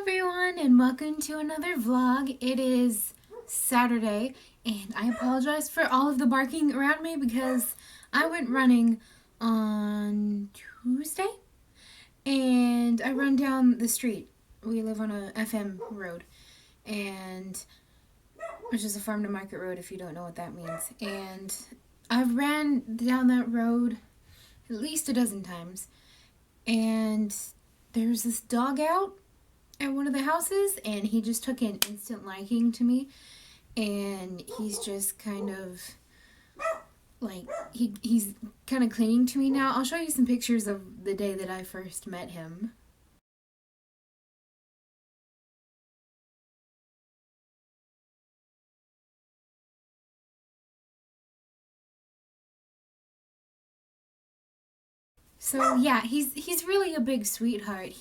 everyone, and welcome to another vlog. It is Saturday, and I apologize for all of the barking around me because I went running on Tuesday, and I run down the street. We live on a FM road, and which is a farm to market road if you don't know what that means. And I've ran down that road at least a dozen times, and there's this dog out at one of the houses, and he just took an instant liking to me, and he's just kind of like he's kind of clinging to me now. I'll show you some pictures of the day that I first met him. So yeah, he's really a big sweetheart.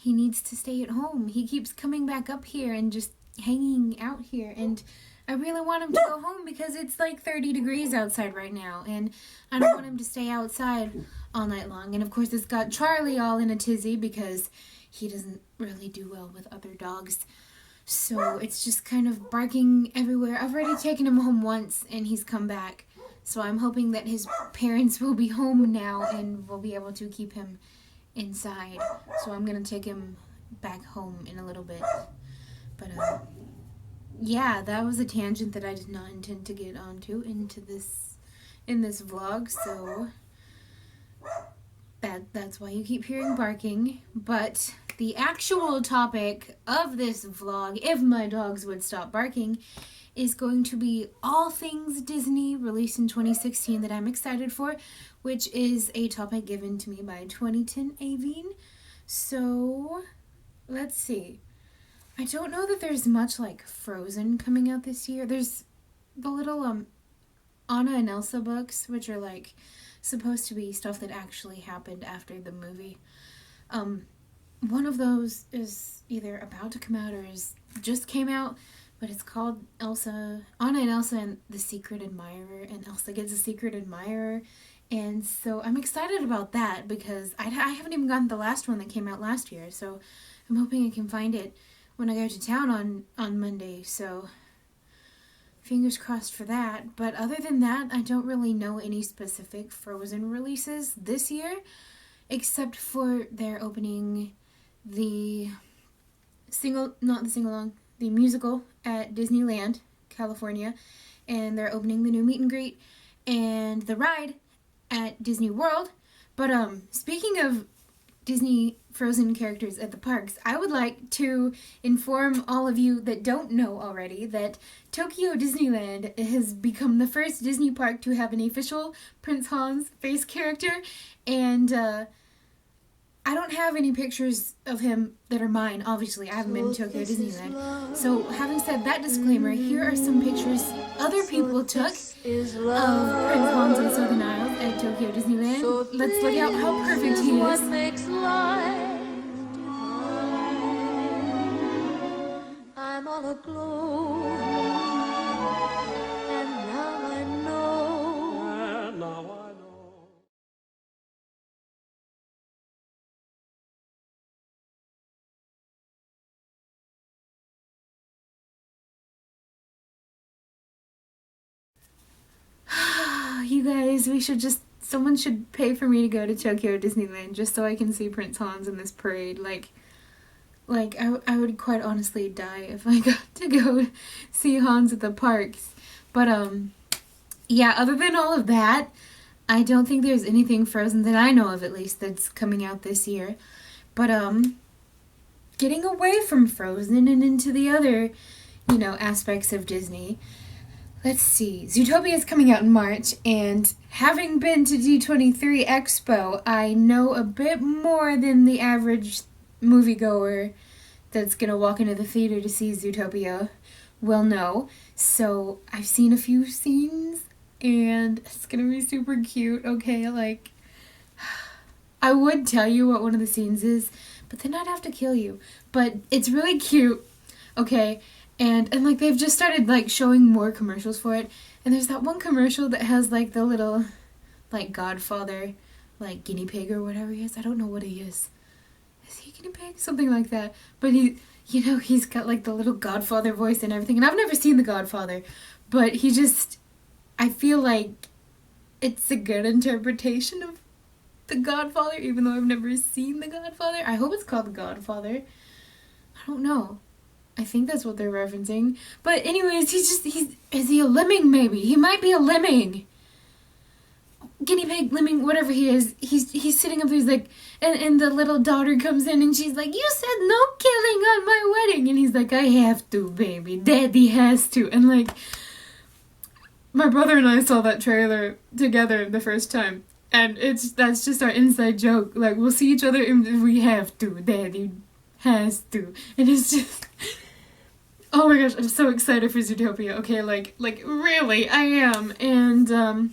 He needs to stay at home. He keeps coming back up here and just hanging out here, and I really want him to go home because it's like 30 degrees outside right now, and I don't want him to stay outside all night long. And of course it's got Charlie all in a tizzy because he doesn't really do well with other dogs. So it's just kind of barking everywhere. I've already taken him home once and he's come back. So I'm hoping that his parents will be home now and will be able to keep him inside. So I'm going to take him back home in a little bit. But yeah, that was a tangent that I did not intend to get onto in this vlog. So that's why you keep hearing barking. But the actual topic of this vlog, if my dogs would stop barking, is going to be all things Disney released in 2016 that I'm excited for, which is a topic given to me by 2010 Aveen. So let's see. I don't know that there's much like Frozen coming out this year. There's the little Anna and Elsa books, which are like supposed to be stuff that actually happened after the movie. One of those is either about to come out or just came out, but it's called Anna and Elsa and the Secret Admirer, and Elsa gets a secret admirer. And so I'm excited about that because I haven't even gotten the last one that came out last year, so I'm hoping I can find it when I go to town on Monday, so fingers crossed for that. But other than that, I don't really know any specific Frozen releases this year, except for they're opening the musical at Disneyland, California, and they're opening the new meet and greet and the ride at Disney World. But speaking of Disney Frozen characters at the parks, I would like to inform all of you that don't know already that Tokyo Disneyland has become the first Disney park to have an official Prince Hans face character, and I don't have any pictures of him that are mine, obviously. I haven't been to Tokyo Disneyland. So having said that disclaimer, here are some pictures other people took of Prince Hans and Southern Isles at Tokyo Disneyland. Let's look out how perfect he is. I'm all aglow, and now I know. You guys, someone should pay for me to go to Tokyo Disneyland just so I can see Prince Hans in this parade. I would quite honestly die if I got to go see Hans at the parks. But, yeah, other than all of that, I don't think there's anything Frozen that I know of, at least, that's coming out this year. But, getting away from Frozen and into the other, aspects of Disney. Let's see. Zootopia is coming out in March, and having been to D23 Expo, I know a bit more than the average moviegoer that's gonna walk into the theater to see Zootopia will know. So I've seen a few scenes, and it's gonna be super cute. Okay, I would tell you what one of the scenes is, but then I'd have to kill you. But it's really cute. Okay. And they've just started showing more commercials for it. And there's that one commercial that has the little Godfather guinea pig or whatever he is. I don't know what he is. is he a guinea pig? Something like that. But he's got like the little Godfather voice and everything. And I've never seen The Godfather, but I feel like it's a good interpretation of The Godfather, even though I've never seen The Godfather. I hope it's called The Godfather. I don't know. I think that's what they're referencing. But anyways, is he a lemming maybe? He might be a lemming. Guinea pig, lemming, whatever he is. He's sitting up there, he's like, and the little daughter comes in and she's like, you said no killing on my wedding. And he's like, I have to, baby. Daddy has to. And like, my brother and I saw that trailer together the first time. And that's just our inside joke. Like, we'll see each other and we have to. Daddy has to. And it's just... Oh my gosh, I'm so excited for Zootopia. Okay, like really, I am. And,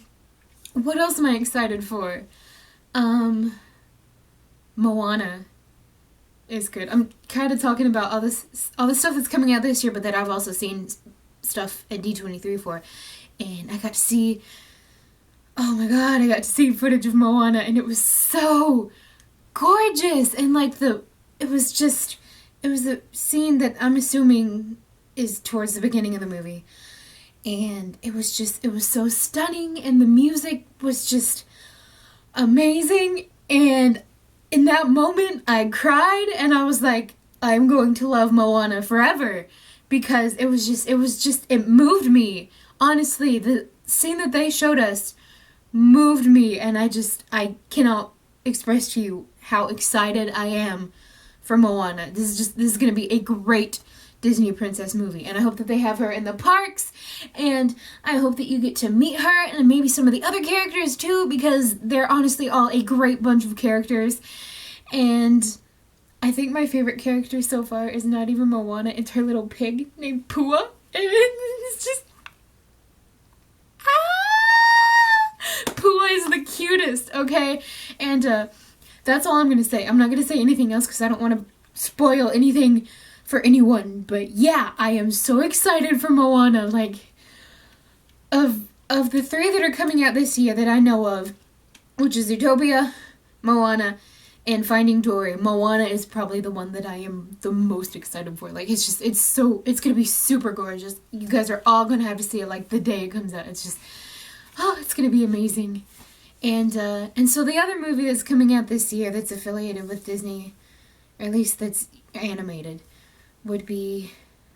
what else am I excited for? Moana is good. I'm kind of talking about all the stuff that's coming out this year, but that I've also seen stuff at D23 for. And I got to see... Oh my god, I got to see footage of Moana, and it was so gorgeous. And like it was a scene that I'm assuming is towards the beginning of the movie. And it was so stunning, and the music was just amazing. And in that moment, I cried, and I was like, I'm going to love Moana forever. Because it moved me. Honestly, the scene that they showed us moved me, and I cannot express to you how excited I am for Moana. This is going to be a great Disney princess movie, and I hope that they have her in the parks, and I hope that you get to meet her, and maybe some of the other characters too, because they're honestly all a great bunch of characters. And I think my favorite character so far is not even Moana, it's her little pig named Pua, and it's just... Pua is the cutest, okay? And that's all I'm going to say. I'm not going to say anything else because I don't want to spoil anything for anyone. But yeah, I am so excited for Moana. Like, of the three that are coming out this year that I know of, which is Zootopia, Moana, and Finding Dory, Moana is probably the one that I am the most excited for. Like, it's going to be super gorgeous. You guys are all going to have to see it, like, the day it comes out. It's just... Oh, it's going to be amazing. And so the other movie that's coming out this year that's affiliated with Disney, or at least that's animated, would be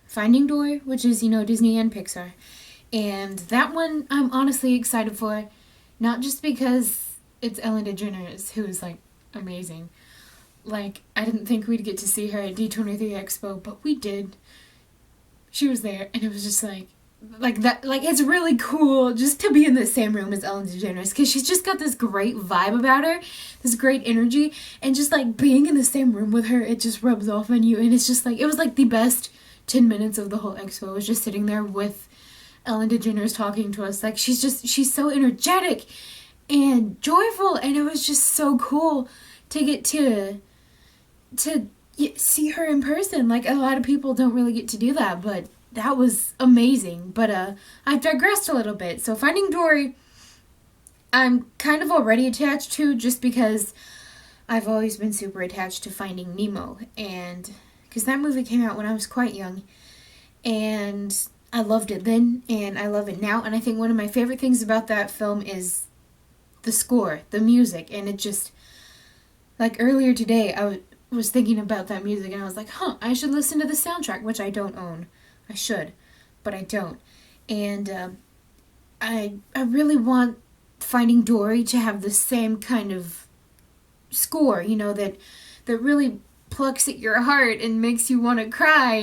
Finding Dory, which is, Disney and Pixar. And that one I'm honestly excited for, not just because it's Ellen DeGeneres, who is, like, amazing. Like, I didn't think we'd get to see her at D23 Expo, but we did. She was there, and it was just like that, like, it's really cool just to be in the same room as Ellen DeGeneres, because she's just got this great vibe about her, this great energy, and just like being in the same room with her, it just rubs off on you. And it's just like, it was like the best 10 minutes of the whole expo was just sitting there with Ellen DeGeneres talking to us. Like, she's so energetic and joyful, and it was just so cool to get to see her in person. Like, a lot of people don't really get to do that, but that was amazing. But I digressed a little bit. So Finding Dory, I'm kind of already attached to, just because I've always been super attached to Finding Nemo. And because that movie came out when I was quite young, and I loved it then, and I love it now. And I think one of my favorite things about that film is the score, the music. And it just, like, earlier today, I was thinking about that music, and I was like, I should listen to the soundtrack, which I don't own. I should, but I don't. And I really want Finding Dory to have the same kind of score, that really plucks at your heart and makes you want to cry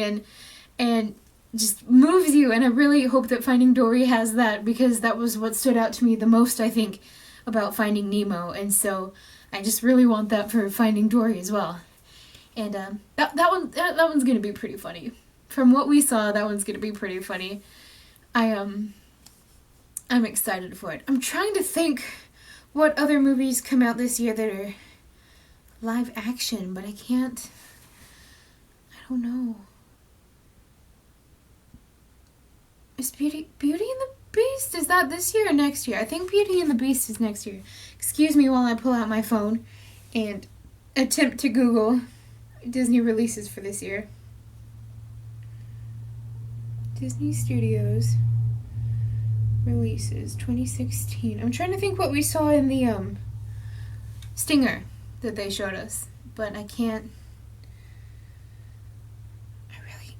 and just moves you. And I really hope that Finding Dory has that, because that was what stood out to me the most, I think, about Finding Nemo. And so I just really want that for Finding Dory as well. And that one's gonna be pretty funny. From what we saw, that one's gonna be pretty funny. I'm excited for it. I'm trying to think what other movies come out this year that are live action, but I don't know. Is Beauty and the Beast, is that this year or next year? I think Beauty and the Beast is next year. Excuse me while I pull out my phone and attempt to Google Disney releases for this year. Disney Studios releases 2016. I'm trying to think what we saw in the stinger that they showed us, but I can't.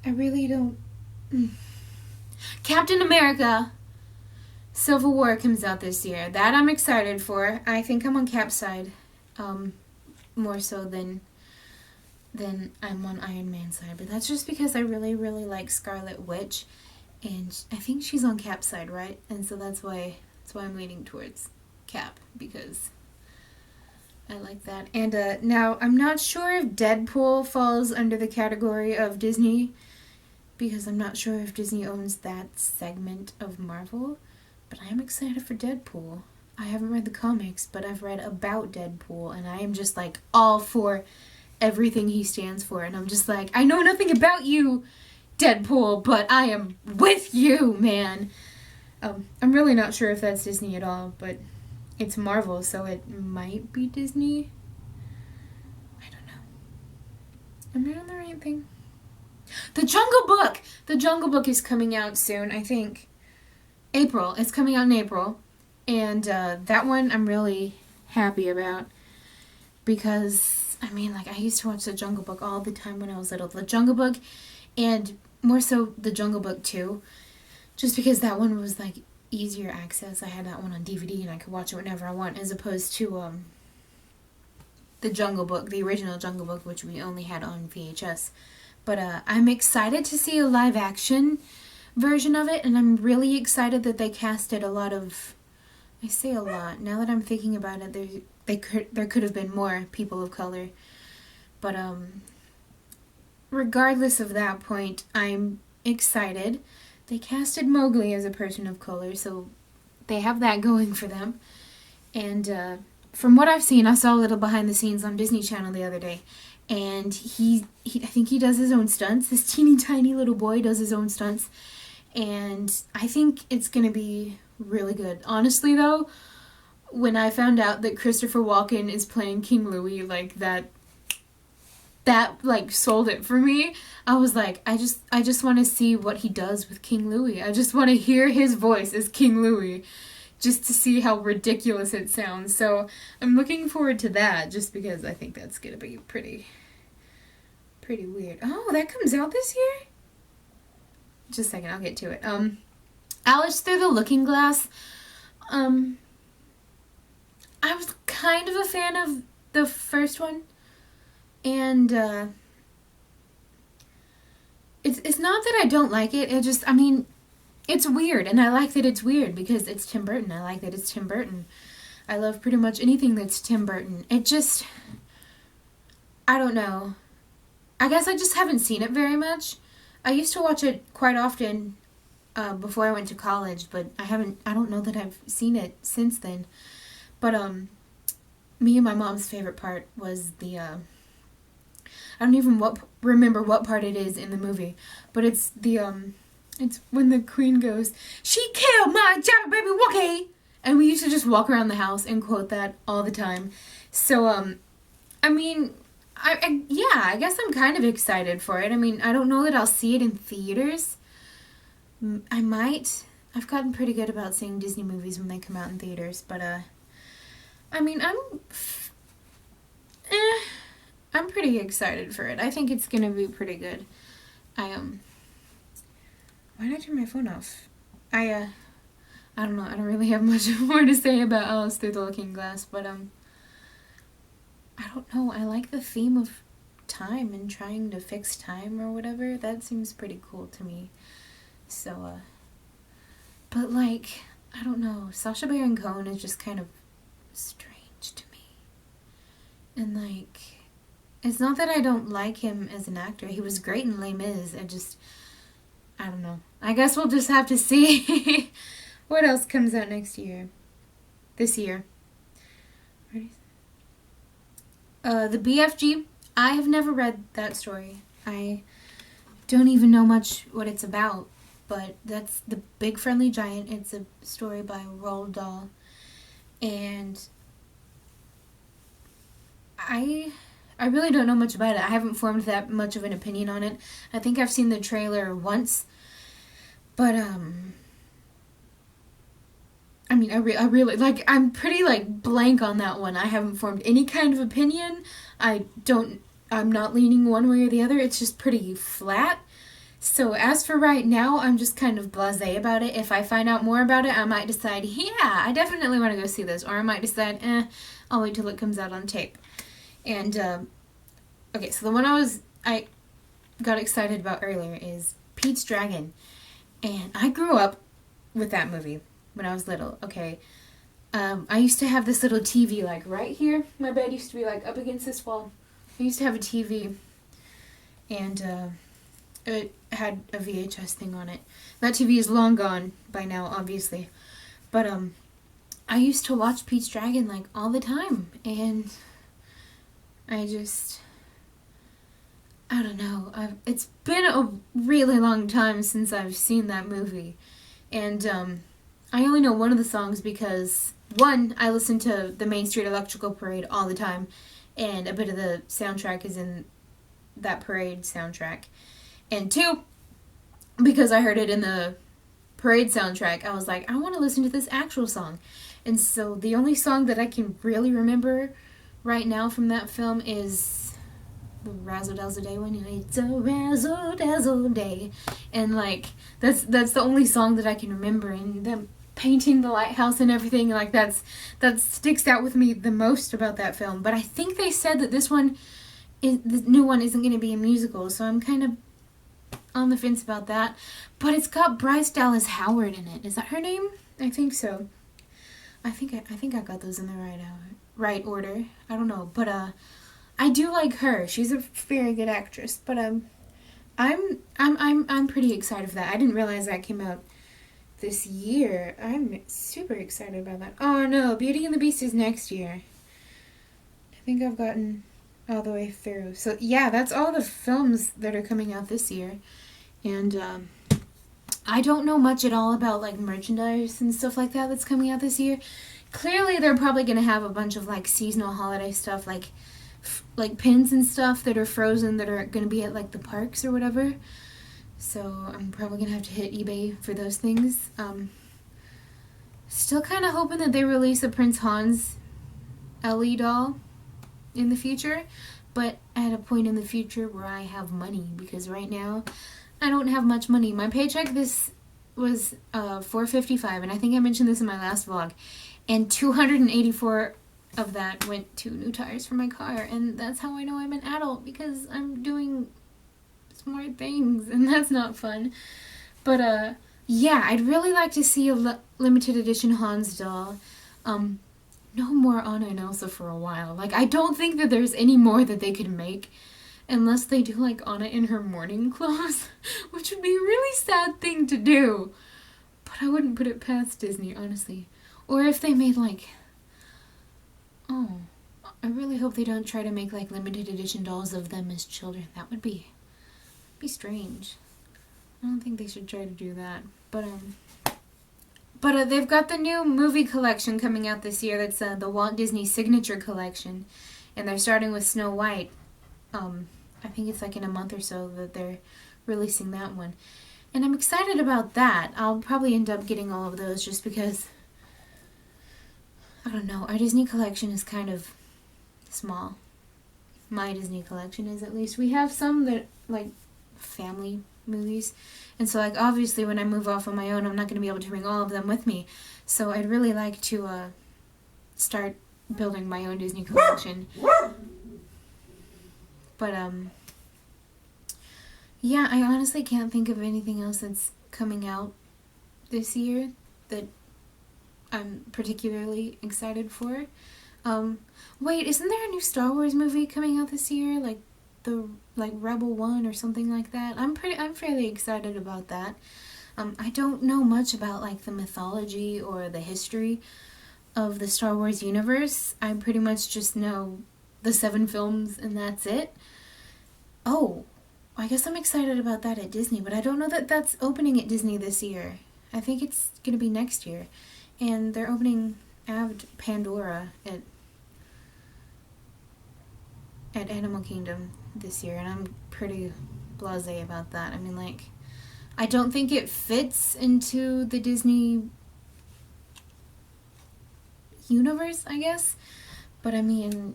I really don't. Captain America Civil War comes out this year. That I'm excited for. I think I'm on Cap's side, more so than I'm on Iron Man's side. But that's just because I really, really like Scarlet Witch, and I think she's on Cap's side, right? And so that's why I'm leaning towards Cap, because I like that. And now I'm not sure if Deadpool falls under the category of Disney, because I'm not sure if Disney owns that segment of Marvel. But I am excited for Deadpool. I haven't read the comics, but I've read about Deadpool, and I am just like all for everything he stands for. And I'm just like, I know nothing about you, Deadpool, but I am with you, man. I'm really not sure if that's Disney at all, but it's Marvel, so it might be Disney. I don't know. Am I on the right thing? The Jungle Book! The Jungle Book is coming out soon, I think. April. It's coming out in April. And that one I'm really happy about. Because, I mean, like, I used to watch The Jungle Book all the time when I was little. The Jungle Book, and more so The Jungle Book 2. Just because that one was, like, easier access. I had that one on DVD and I could watch it whenever I want. As opposed to The Jungle Book, the original Jungle Book, which we only had on VHS. But I'm excited to see a live action version of it, and I'm really excited that they casted a lot of, I say a lot, now that I'm thinking about it, there could have been more people of color. But regardless of that point, I'm excited. They casted Mowgli as a person of color, so they have that going for them. And from what I've seen, I saw a little behind the scenes on Disney Channel the other day. And he I think he does his own stunts. This teeny tiny little boy does his own stunts. And I think it's going to be really good. Honestly, though, when I found out that Christopher Walken is playing King Louie, like, that like sold it for me. I was like, I just want to see what he does with King Louie. I just want to hear his voice as King Louie, just to see how ridiculous it sounds. So I'm looking forward to that, just because I think that's going to be pretty weird. Oh, that comes out this year? Just a second, I'll get to it. Alice Through the Looking Glass. I was kind of a fan of the first one. And it's not that I don't like it. It just, I mean, it's weird. And I like that it's weird because it's Tim Burton. I like that it's Tim Burton. I love pretty much anything that's Tim Burton. It just, I don't know. I guess I just haven't seen it very much. I used to watch it quite often before I went to college, but I don't know that I've seen it since then. But me and my mom's favorite part was the I don't even remember what part it is in the movie, but it's the it's when the queen goes, "She killed my Jabba baby Wookiee," and we used to just walk around the house and quote that all the time. So I mean, I guess I'm kind of excited for it. I mean, I don't know that I'll see it in theaters. I might. I've gotten pretty good about seeing Disney movies when they come out in theaters, but I mean, I'm pretty excited for it. I think it's gonna be pretty good. Why did I turn my phone off? I don't know. I don't really have much more to say about Alice Through the Looking Glass, but I don't know. I like the theme of time and trying to fix time or whatever. That seems pretty cool to me. So, but like, I don't know. Sacha Baron Cohen is just kind of strange to me. And like, it's not that I don't like him as an actor. He was great in Les Mis. I don't know. I guess we'll just have to see what else comes out this year. The BFG. I have never read that story. I don't even know much what it's about, but that's The Big Friendly Giant. It's a story by Roald Dahl. And I I really don't know much about it. I haven't formed that much of an opinion on it. I think I've seen the trailer once, but I mean, I really like. I'm pretty like blank on that one. I haven't formed any kind of opinion. I don't. I'm not leaning one way or the other. It's just pretty flat. So as for right now, I'm just kind of blasé about it. If I find out more about it, I might decide, yeah, I definitely want to go see this, or I might decide, I'll wait till it comes out on tape. And okay, so the one I got excited about earlier is Pete's Dragon, and I grew up with that movie when I was little. Okay, I used to have this little TV like right here. My bed used to be like up against this wall. I used to have a TV, and it had a VHS thing on it. That TV is long gone by now, obviously, but I used to watch Pete's Dragon like all the time, and I don't know. It's been a really long time since I've seen that movie, and I only know one of the songs because one, I listen to the Main Street Electrical Parade all the time, and a bit of the soundtrack is in that parade soundtrack. And two, because I heard it in the parade soundtrack, I was like, I want to listen to this actual song. And so the only song that I can really remember right now from that film is the Razzle Dazzle Day one. It's a Razzle Dazzle Day. And like, that's the only song that I can remember. And them painting the lighthouse and everything, like that sticks out with me the most about that film. But I think they said that the new one isn't going to be a musical, so I'm kind of on the fence about that. But it's got Bryce Dallas Howard in it. Is that her name? I think so. I think I got those in the right order. I don't know, but I do like her. She's a very good actress. But I'm pretty excited for that. I didn't realize that came out this year. I'm super excited about that. Oh no, Beauty and the Beast is next year. I think I've gotten all the way through. So yeah, that's all the films that are coming out this year. And I don't know much at all about like merchandise and stuff like that that's coming out this year. Clearly they're probably going to have a bunch of like seasonal holiday stuff, like pins and stuff that are frozen that are going to be at like the parks or whatever. So I'm probably going to have to hit eBay for those things. Still kind of hoping that they release a Prince Hans Ellie doll in the future, but at a point in the future where I have money, because right now I don't have much money. My paycheck this was $455, and I think I mentioned this in my last vlog, and $284 of that went to new tires for my car, and that's how I know I'm an adult, because I'm doing smart things, and that's not fun. But yeah, I'd really like to see a limited edition Hans doll. No more Anna and Elsa for a while. Like, I don't think that there's any more that they could make unless they do like Anna in her mourning clothes, which would be a really sad thing to do. But I wouldn't put it past Disney, honestly. Or if they made like, oh, I really hope they don't try to make like limited edition dolls of them as children. That would be strange. I don't think they should try to do that. But they've got the new movie collection coming out this year. That's the Walt Disney Signature Collection, and they're starting with Snow White. I think it's like in a month or so that they're releasing that one, and I'm excited about that. I'll probably end up getting all of those just because, I don't know, our Disney collection is kind of small. My Disney collection is, at least. We have some that like family movies, and so like obviously when I move off on my own, I'm not going to be able to bring all of them with me, so I'd really like to start building my own Disney collection. But yeah, I honestly can't think of anything else that's coming out this year that I'm particularly excited for. Wait, isn't there a new Star Wars movie coming out this year, like Rebel One or something like that? I'm fairly excited about that. I don't know much about like the mythology or the history of the Star Wars universe. I pretty much just know the 7 films and that's it. Oh, I guess I'm excited about that at Disney, but I don't know that that's opening at Disney this year. I think it's going to be next year. And they're opening Pandora at Animal Kingdom this year, and I'm pretty blasé about that. I mean, like, I don't think it fits into the Disney universe, I guess. But I mean,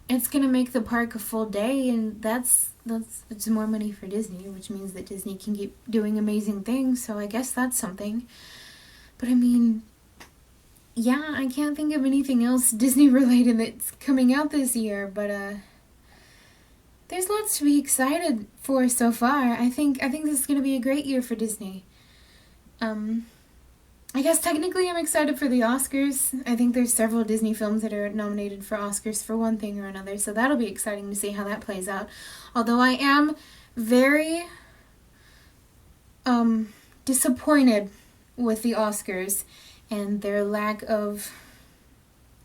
it's gonna make the park a full day, and it's more money for Disney, which means that Disney can keep doing amazing things. So I guess that's something. But I mean, yeah, I can't think of anything else Disney related that's coming out this year. But there's lots to be excited for so far. I think this is gonna be a great year for Disney. I guess technically I'm excited for the Oscars. I think there's several Disney films that are nominated for Oscars for one thing or another, so that'll be exciting to see how that plays out. Although I am very disappointed with the Oscars and their lack of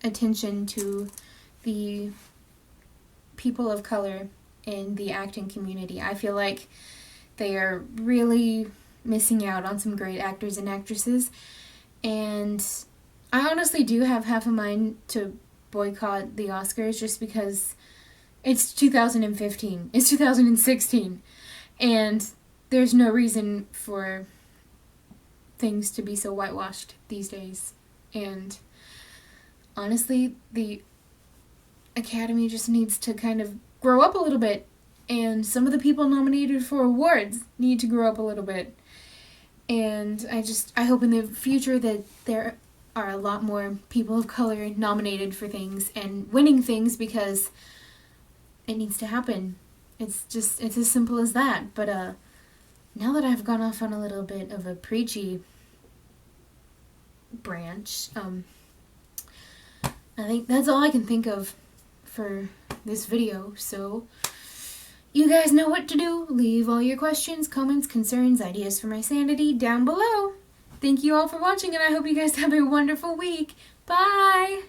attention to the people of color in the acting community. I feel like they are really missing out on some great actors and actresses, and I honestly do have half a mind to boycott the Oscars just because it's 2015, it's 2016, and there's no reason for things to be so whitewashed these days. And honestly, the Academy just needs to kind of grow up a little bit, and some of the people nominated for awards need to grow up a little bit. And I hope in the future that there are a lot more people of color nominated for things and winning things, because it needs to happen. It's as simple as that. But now that I've gone off on a little bit of a preachy branch, I think that's all I can think of for this video. So you guys know what to do. Leave all your questions, comments, concerns, ideas for my sanity down below. Thank you all for watching, and I hope you guys have a wonderful week. Bye!